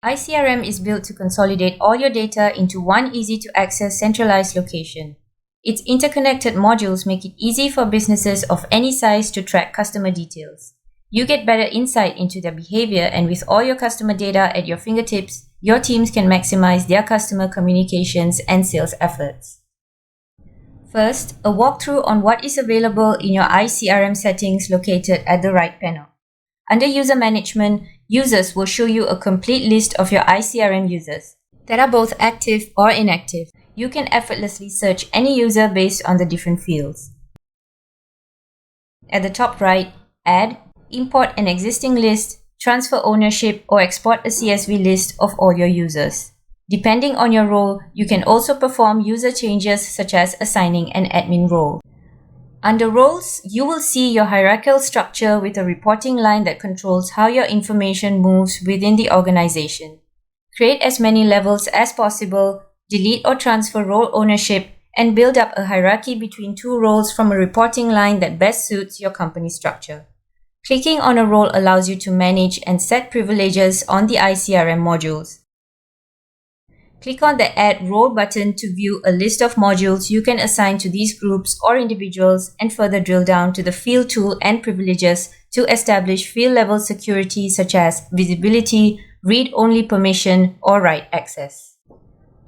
iCRM is built to consolidate all your data into one easy-to-access centralized location. Its interconnected modules make it easy for businesses of any size to track customer details. You get better insight into their behavior, and with all your customer data at your fingertips, your teams can maximize their customer communications and sales efforts. First, a walkthrough on what is available in your iCRM settings located at the right panel. Under User Management, users will show you a complete list of your iCRM users that are both active or inactive. You can effortlessly search any user based on the different fields. At the top right, add, import an existing list, transfer ownership, or export a CSV list of all your users. Depending on your role, you can also perform user changes such as assigning an admin role. Under Roles, you will see your hierarchical structure with a reporting line that controls how your information moves within the organization. Create as many levels as possible, delete or transfer role ownership, and build up a hierarchy between two roles from a reporting line that best suits your company structure. Clicking on a role allows you to manage and set privileges on the iCRM modules. Click on the Add Role button to view a list of modules you can assign to these groups or individuals, and further drill down to the Field tool and privileges to establish field-level security such as visibility, read-only permission, or write access.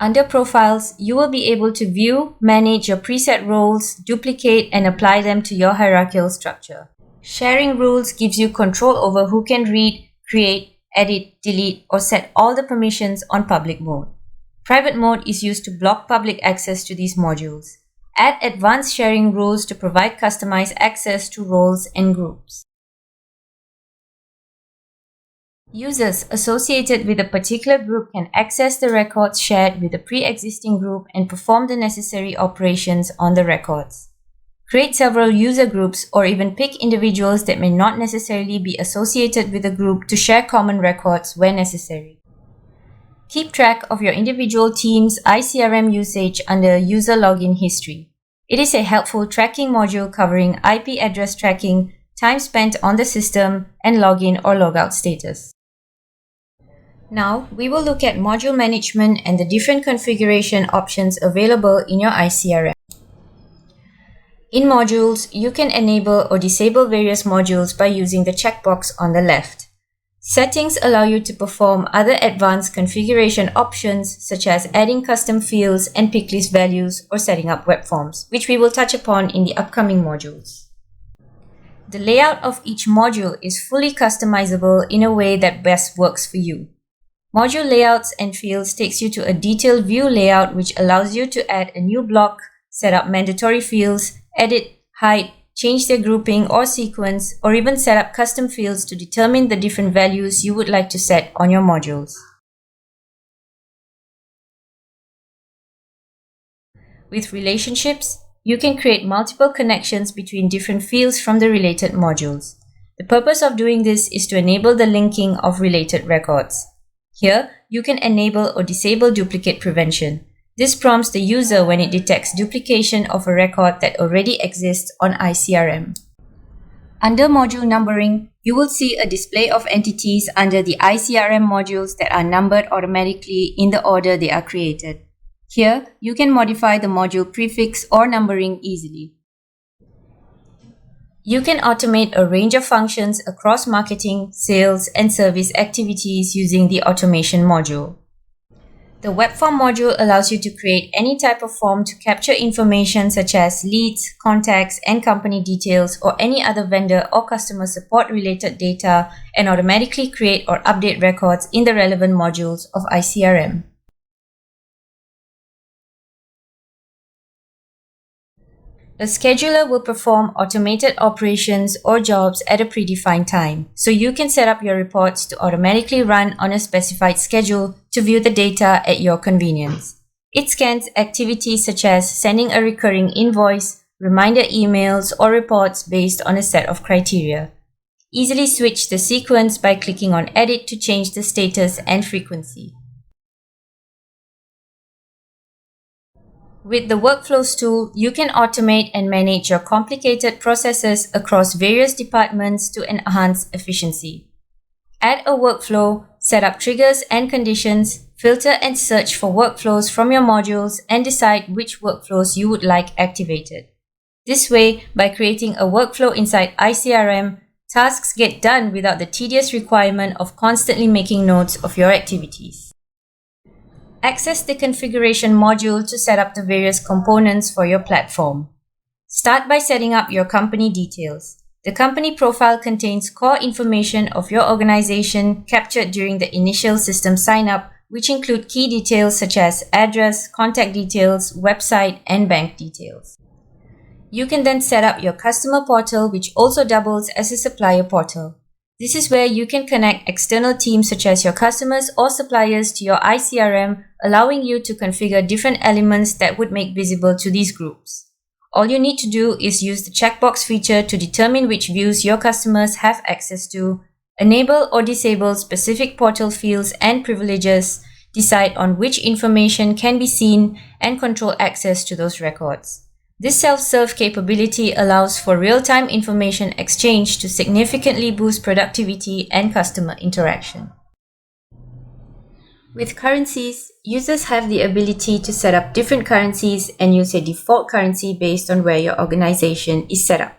Under Profiles, you will be able to view, manage your preset roles, duplicate, and apply them to your hierarchical structure. Sharing rules gives you control over who can read, create, edit, delete, or set all the permissions on public mode. Private mode is used to block public access to these modules. Add advanced sharing rules to provide customized access to roles and groups. Users associated with a particular group can access the records shared with a pre-existing group and perform the necessary operations on the records. Create several user groups or even pick individuals that may not necessarily be associated with a group to share common records where necessary. Keep track of your individual team's iCRM usage under User Login History. It is a helpful tracking module covering IP address tracking, time spent on the system, and login or logout status. Now, we will look at module management and the different configuration options available in your iCRM. In Modules, you can enable or disable various modules by using the checkbox on the left. Settings allow you to perform other advanced configuration options such as adding custom fields and pick list values or setting up web forms, which we will touch upon in the upcoming modules. The layout of each module is fully customizable in a way that best works for you. Module layouts and fields takes you to a detailed view layout which allows you to add a new block, set up mandatory fields, edit, hide, change their grouping or sequence, or even set up custom fields to determine the different values you would like to set on your modules. With relationships, you can create multiple connections between different fields from the related modules. The purpose of doing this is to enable the linking of related records. Here, you can enable or disable duplicate prevention. This prompts the user when it detects duplication of a record that already exists on iCRM. Under Module Numbering, you will see a display of entities under the iCRM modules that are numbered automatically in the order they are created. Here, you can modify the module prefix or numbering easily. You can automate a range of functions across marketing, sales, and service activities using the Automation module. The Web Form module allows you to create any type of form to capture information such as leads, contacts, and company details, or any other vendor or customer support related data, and automatically create or update records in the relevant modules of iCRM. A scheduler will perform automated operations or jobs at a predefined time, so you can set up your reports to automatically run on a specified schedule to view the data at your convenience. It scans activities such as sending a recurring invoice, reminder emails, or reports based on a set of criteria. Easily switch the sequence by clicking on Edit to change the status and frequency. With the Workflows tool, you can automate and manage your complicated processes across various departments to enhance efficiency. Add a workflow, Set up triggers and conditions, filter and search for workflows from your modules, and decide which workflows you would like activated. This way, by creating a workflow inside iCRM, tasks get done without the tedious requirement of constantly making notes of your activities. Access the configuration module to set up the various components for your platform. Start by setting up your company details. The company profile contains core information of your organization captured during the initial system sign-up, which include key details such as address, contact details, website, and bank details. You can then set up your customer portal, which also doubles as a supplier portal. This is where you can connect external teams such as your customers or suppliers to your iCRM, allowing you to configure different elements that would make visible to these groups. All you need to do is use the checkbox feature to determine which views your customers have access to, enable or disable specific portal fields and privileges, decide on which information can be seen, and control access to those records. This self-serve capability allows for real-time information exchange to significantly boost productivity and customer interaction. With currencies, users have the ability to set up different currencies and use a default currency based on where your organization is set up.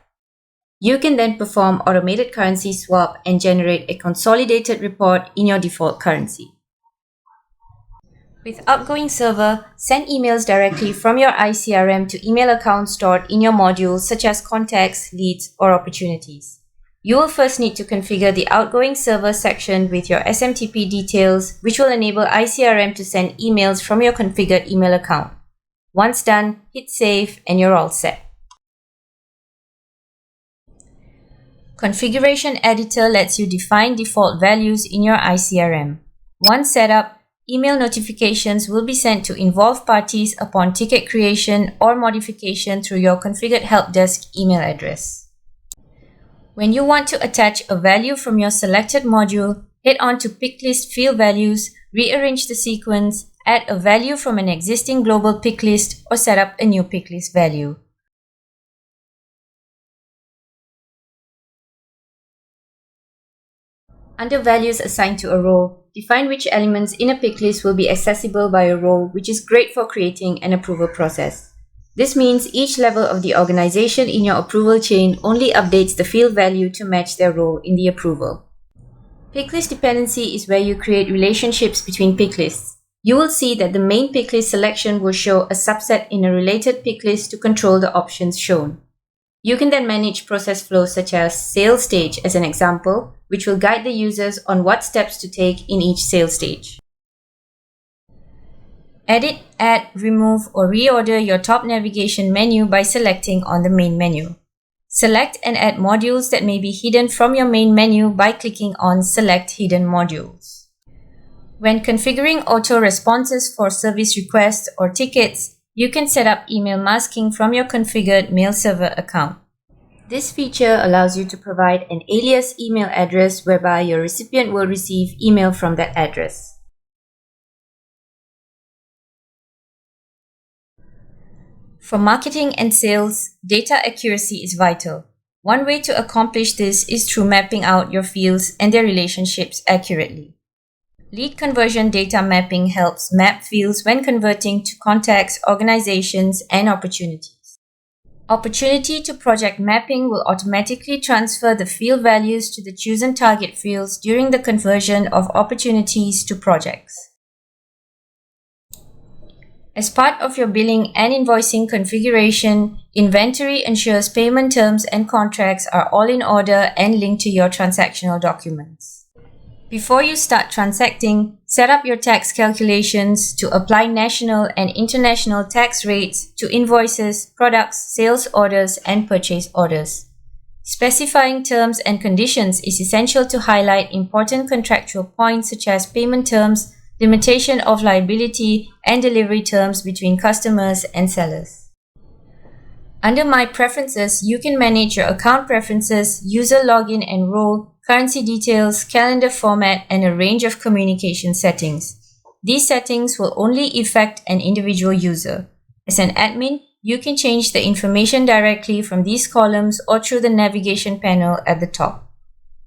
You can then perform automated currency swap and generate a consolidated report in your default currency. With Outgoing Server, send emails directly from your iCRM to email accounts stored in your modules such as contacts, leads, or opportunities. You will first need to configure the Outgoing Server section with your SMTP details, which will enable iCRM to send emails from your configured email account. Once done, hit save and you're all set. Configuration Editor lets you define default values in your iCRM. Once set up, email notifications will be sent to involved parties upon ticket creation or modification through your configured help desk email address. When you want to attach a value from your selected module, head on to Pick List Field Values, rearrange the sequence, add a value from an existing global pick list, or set up a new pick list value. Under Values assigned to a role, define which elements in a pick list will be accessible by a role, which is great for creating an approval process. This means each level of the organization in your approval chain only updates the field value to match their role in the approval. Pick list dependency is where you create relationships between pick lists. You will see that the main pick list selection will show a subset in a related pick list to control the options shown. You can then manage process flows such as sales stage as an example, which will guide the users on what steps to take in each sales stage. Edit, add, remove, or reorder your top navigation menu by selecting on the main menu. Select and add modules that may be hidden from your main menu by clicking on Select Hidden Modules. When configuring auto responses for service requests or tickets, you can set up email masking from your configured mail server account. This feature allows you to provide an alias email address whereby your recipient will receive email from that address. For marketing and sales, data accuracy is vital. One way to accomplish this is through mapping out your fields and their relationships accurately. Lead conversion data mapping helps map fields when converting to contacts, organizations, and opportunities. Opportunity to project mapping will automatically transfer the field values to the chosen target fields during the conversion of opportunities to projects. As part of your billing and invoicing configuration, inventory ensures payment terms and contracts are all in order and linked to your transactional documents. Before you start transacting, set up your tax calculations to apply national and international tax rates to invoices, products, sales orders, and purchase orders. Specifying terms and conditions is essential to highlight important contractual points such as payment terms, limitation of liability, and delivery terms between customers and sellers. Under My Preferences, you can manage your account preferences, user login and role, currency details, calendar format, and a range of communication settings. These settings will only affect an individual user. As an admin, you can change the information directly from these columns or through the navigation panel at the top.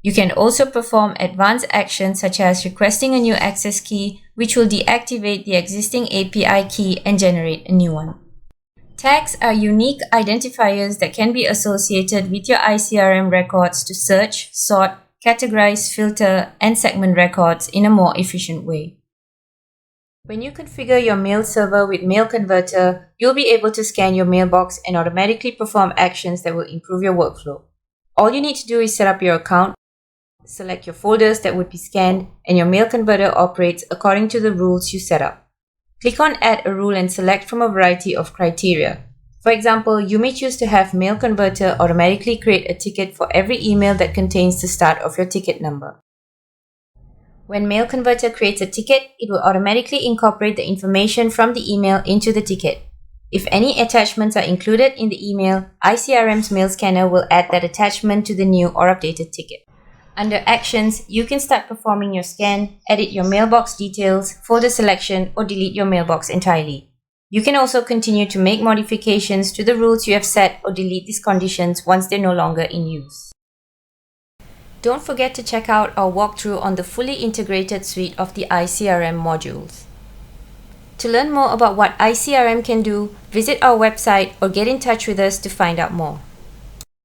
You can also perform advanced actions such as requesting a new access key, which will deactivate the existing API key and generate a new one. Tags are unique identifiers that can be associated with your iCRM records to search, sort, categorize, filter, and segment records in a more efficient way. When you configure your mail server with Mail Converter, you'll be able to scan your mailbox and automatically perform actions that will improve your workflow. All you need to do is set up your account, select your folders that would be scanned, and your Mail Converter operates according to the rules you set up. Click on Add a Rule and select from a variety of criteria. For example, you may choose to have Mail Converter automatically create a ticket for every email that contains the start of your ticket number. When Mail Converter creates a ticket, it will automatically incorporate the information from the email into the ticket. If any attachments are included in the email, iCRM's Mail Scanner will add that attachment to the new or updated ticket. Under Actions, you can start performing your scan, edit your mailbox details, folder selection, or delete your mailbox entirely. You can also continue to make modifications to the rules you have set or delete these conditions once they're no longer in use. Don't forget to check out our walkthrough on the fully integrated suite of the iCRM modules. To learn more about what iCRM can do, visit our website or get in touch with us to find out more.